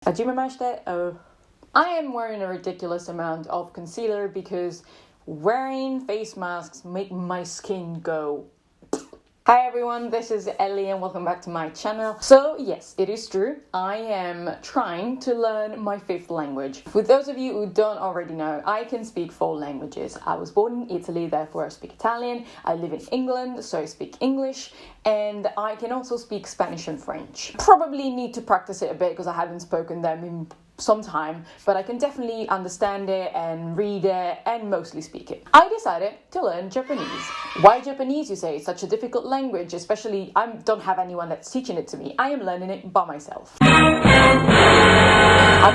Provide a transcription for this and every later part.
I am wearing a ridiculous amount of concealer because wearing face masks make my skin go. Hi everyone, this is Ellie and welcome back to my channel. So yes, it is true, I am trying to learn my fifth language. For those of you who don't already know, I can speak 4 languages. I was born in Italy, therefore I speak Italian. I live in England, so I speak English. And I can also speak Spanish and French. Probably need to practice it a bit because I haven't spoken them in some time, but I can definitely understand it and read it and mostly speak it. I decided to learn Japanese. Why Japanese, you say? It's such a difficult language, especially I don't have anyone that's teaching it to me. I am learning it by myself. I'm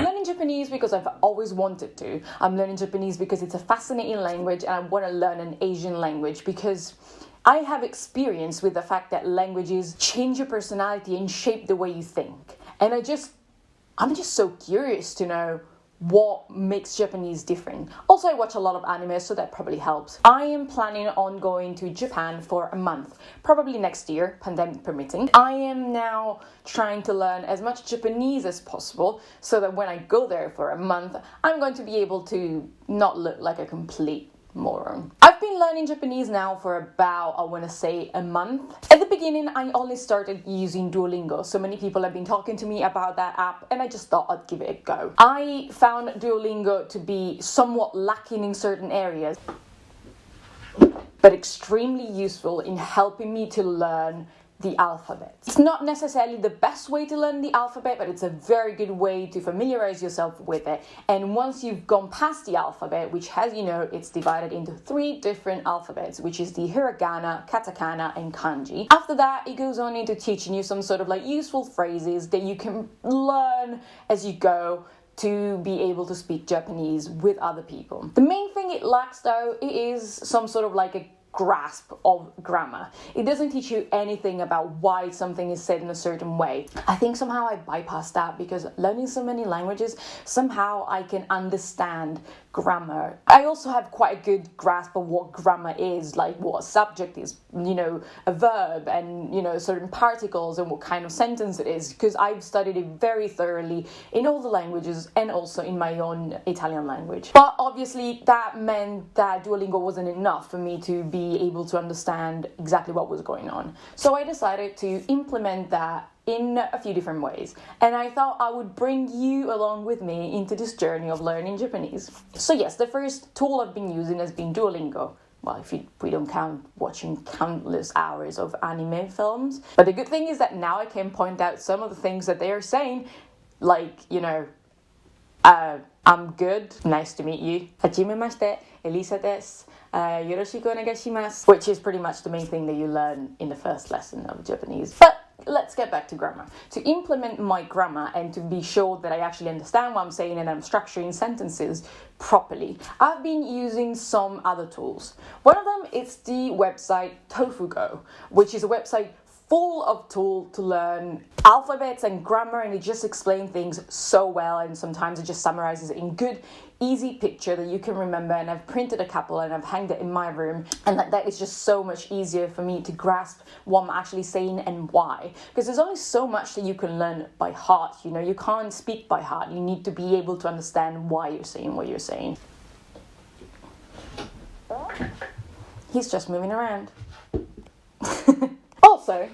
learning Japanese because I've always wanted to. I'm learning Japanese because it's a fascinating language and I want to learn an Asian language because I have experience with the fact that languages change your personality and shape the way you think. And I'm just so curious to know what makes Japanese different. Also, I watch a lot of anime, so that probably helps. I am planning on going to Japan for a month, probably next year, pandemic permitting. I am now trying to learn as much Japanese as possible so that when I go there for a month, I'm going to be able to not look like a complete moron. I've been learning Japanese now for about, I want to say, a month. At the beginning, I only started using Duolingo. So many people have been talking to me about that app and I just thought I'd give it a go. I found Duolingo to be somewhat lacking in certain areas, but extremely useful in helping me to learn the alphabet. It's not necessarily the best way to learn the alphabet, but it's a very good way to familiarize yourself with it. And once you've gone past the alphabet, which as you know, it's divided into 3 different alphabets, which is the hiragana, katakana, and kanji. After that, it goes on into teaching you some sort of like useful phrases that you can learn as you go to be able to speak Japanese with other people. The main thing it lacks though, it is some sort of like a grasp of grammar. It doesn't teach you anything about why something is said in a certain way. I think somehow I bypassed that because learning so many languages, somehow I can understand grammar. I also have quite a good grasp of what grammar is, like what a subject is, a verb and, certain particles and what kind of sentence it is, because I've studied it very thoroughly in all the languages and also in my own Italian language. But obviously that meant that Duolingo wasn't enough for me to be able to understand exactly what was going on. So I decided to implement that in a few different ways. And I thought I would bring you along with me into this journey of learning Japanese. So yes, the first tool I've been using has been Duolingo. Well, if we don't count watching countless hours of anime films. But the good thing is that now I can point out some of the things that they are saying, like, I'm good, nice to meet you. Hajimemashite, Elisa desu. Yoroshiku onegaishimasu, which is pretty much the main thing that you learn in the first lesson of Japanese. But let's get back to grammar. To implement my grammar and to be sure that I actually understand what I'm saying and I'm structuring sentences properly, I've been using some other tools. One of them is the website Tofugo, which is a website full of tools to learn alphabets and grammar, and it just explains things so well, and sometimes it just summarizes it in good, easy picture that you can remember. And I've printed a couple and I've hanged it in my room, and that is just so much easier for me to grasp what I'm actually saying and why, because there's only so much that you can learn by heart. You can't speak by heart. You need to be able to understand why you're saying what you're saying. He's just moving around. Also,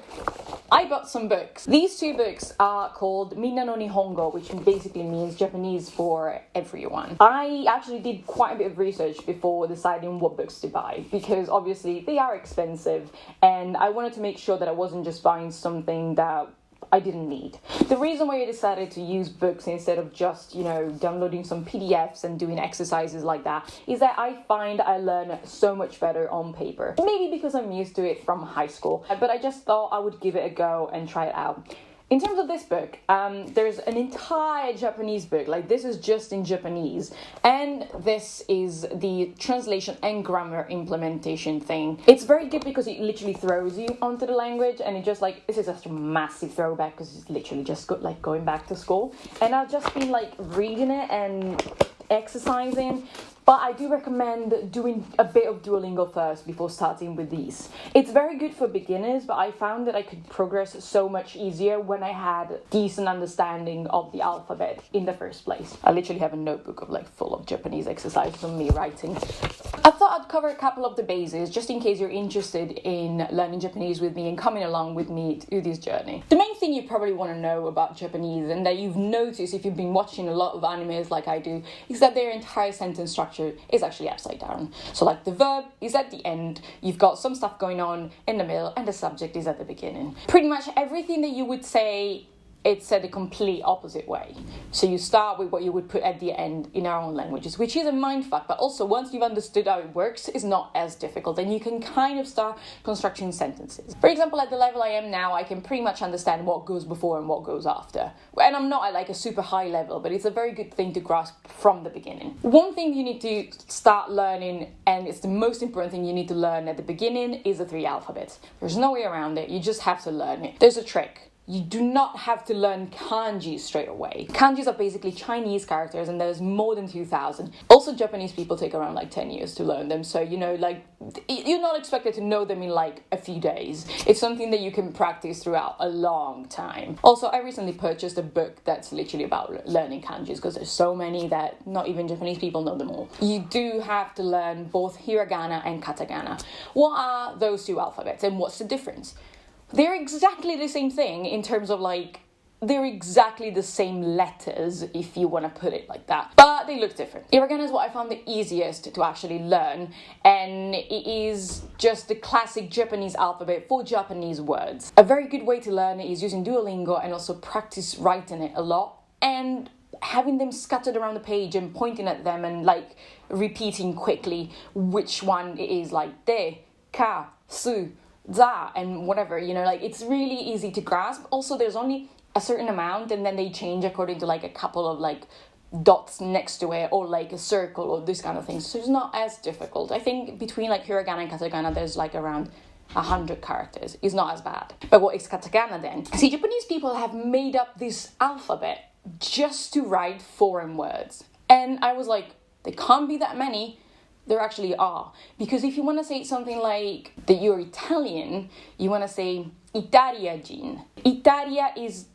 I got some books. These 2 books are called Minna no Nihongo, which basically means Japanese for everyone. I actually did quite a bit of research before deciding what books to buy, because obviously they are expensive and I wanted to make sure that I wasn't just buying something that I didn't need. The reason why I decided to use books instead of just, downloading some PDFs and doing exercises like that is that I find I learn so much better on paper. Maybe because I'm used to it from high school, but I just thought I would give it a go and try it out. In terms of this book, there's an entire Japanese book, like this is just in Japanese, and this is the translation and grammar implementation thing. It's very good because it literally throws you onto the language, and it just this is just a massive throwback because it's literally just going back to school. And I've just been reading it and exercising, But I do recommend doing a bit of Duolingo first before starting with these. It's very good for beginners, but I found that I could progress so much easier when I had decent understanding of the alphabet in the first place. I literally have a notebook of like full of Japanese exercises on me writing. I thought I'd cover a couple of the bases just in case you're interested in learning Japanese with me and coming along with me through this journey. The main thing you probably want to know about Japanese, and that you've noticed if you've been watching a lot of animes like I do, is that their entire sentence structure is actually upside down. So like the verb is at the end, you've got some stuff going on in the middle, and the subject is at the beginning. Pretty much everything that you would say, it's said the complete opposite way. So you start with what you would put at the end in our own languages, which is a mindfuck, but also once you've understood how it works, it's not as difficult, and you can kind of start constructing sentences. For example, at the level I am now, I can pretty much understand what goes before and what goes after. And I'm not at like a super high level, but it's a very good thing to grasp from the beginning. One thing you need to start learning, and it's the most important thing you need to learn at the beginning, is the 3 alphabets. There's no way around it, you just have to learn it. There's a trick. You do not have to learn kanji straight away. Kanjis are basically Chinese characters, and there's more than 2,000. Also, Japanese people take around like 10 years to learn them. So, you know, like, you're not expected to know them in like a few days. It's something that you can practice throughout a long time. Also, I recently purchased a book that's literally about learning kanjis, because there's so many that not even Japanese people know them all. You do have to learn both hiragana and katakana. What are those 2 alphabets, and what's the difference? They're exactly the same thing in terms of like, they're exactly the same letters, if you want to put it like that, but they look different. Hiragana is what I found the easiest to actually learn, and it is just the classic Japanese alphabet for Japanese words. A very good way to learn it is using Duolingo and also practice writing it a lot, and having them scattered around the page and pointing at them and like repeating quickly which one it is, like de, ka, su, za, and whatever, you know, like it's really easy to grasp. Also, there's only a certain amount, and then they change according to like a couple of like dots next to it, or like a circle, or this kind of thing. So it's not as difficult. I think between like hiragana and katakana, there's like around 100 characters. It's not as bad. But what is katakana then? See, Japanese people have made up this alphabet just to write foreign words, and I was like, there can't be that many. There actually are. Because if you want to say something like that you're Italian, you want to say Italiajin. Italia is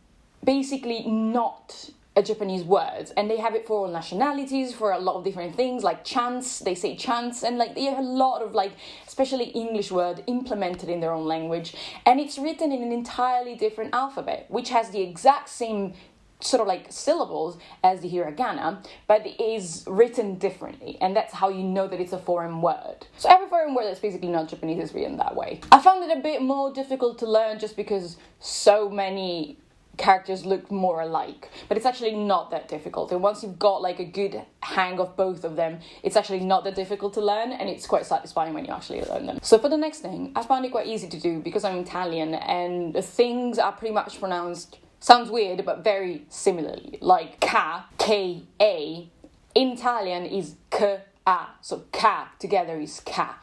basically not a Japanese word, and they have it for all nationalities, for a lot of different things, like chance, they say chance, and like they have a lot of like, especially English word implemented in their own language, and it's written in an entirely different alphabet, which has the exact same sort of like syllables as the hiragana, but it is written differently, and that's how you know that it's a foreign word. So every foreign word that's basically not Japanese is written that way. I found it a bit more difficult to learn just because so many characters look more alike, but it's actually not that difficult, and once you've got like a good hang of both of them, it's actually not that difficult to learn, and it's quite satisfying when you actually learn them. So for the next thing, I found it quite easy to do because I'm Italian, and the things are pretty much pronounced, sounds weird, but very similarly. Like ka, K-A, in Italian is K-A, so ka together is ka.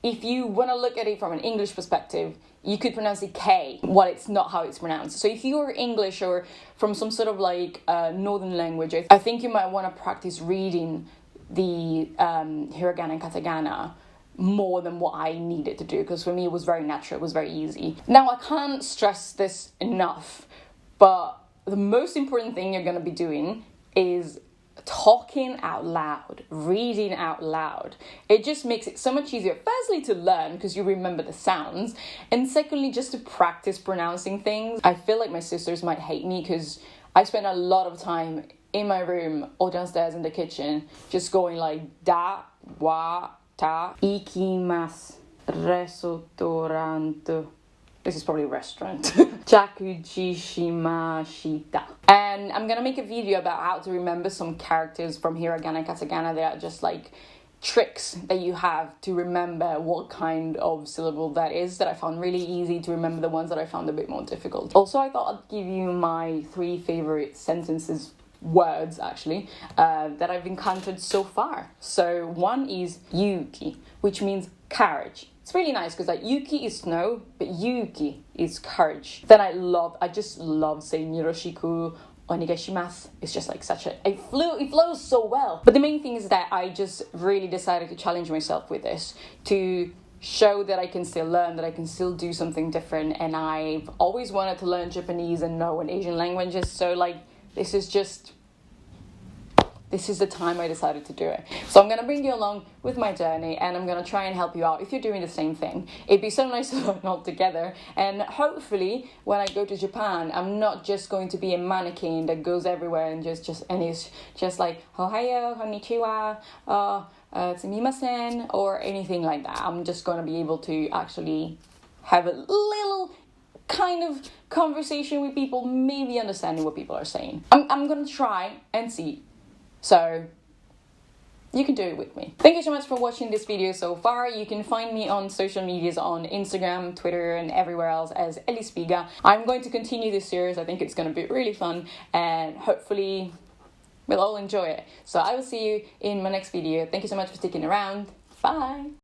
If you want to look at it from an English perspective, you could pronounce it K, while it's not how it's pronounced. So if you're English or from some sort of like northern language, I think you might want to practice reading the hiragana and katakana more than what I needed to do, because for me it was very natural, it was very easy. Now I can't stress this enough, but the most important thing you're going to be doing is talking out loud, reading out loud. It just makes it so much easier, firstly to learn because you remember the sounds, and secondly just to practice pronouncing things. I feel like my sisters might hate me because I spend a lot of time in my room or downstairs in the kitchen just going like da, wa, ta, ikimasu, restaurant. This is probably a restaurant. Jakuji shimashita. And I'm gonna make a video about how to remember some characters from hiragana and katakana that are just like tricks that you have to remember what kind of syllable that is, that I found really easy to remember, the ones that I found a bit more difficult. Also, I thought I'd give you my 3 favorite sentences, words actually, that I've encountered so far. So one is yuki, which means courage. It's really nice because like yuki is snow, but yuki is courage. Then I just love saying yoroshiku Onegaishimasu is just like it flows so well. But the main thing is that I just really decided to challenge myself with this, to show that I can still learn, that I can still do something different. And I've always wanted to learn Japanese and know an Asian languages, so like this is the time I decided to do it. So I'm going to bring you along with my journey, and I'm going to try and help you out if you're doing the same thing. It'd be so nice to learn all together, and hopefully when I go to Japan, I'm not just going to be a mannequin that goes everywhere and is just like Ohayo, konnichiwa, sumimasen, or anything like that. I'm just going to be able to actually have a little kind of conversation with people, maybe understanding what people are saying. I'm going to try and see. So you can do it with me. Thank you so much for watching this video so far. You can find me on social medias, on Instagram, Twitter, and everywhere else as Ellie Spiga. I'm going to continue this series. I think it's going to be really fun, and hopefully we'll all enjoy it. So I will see you in my next video. Thank you so much for sticking around. Bye.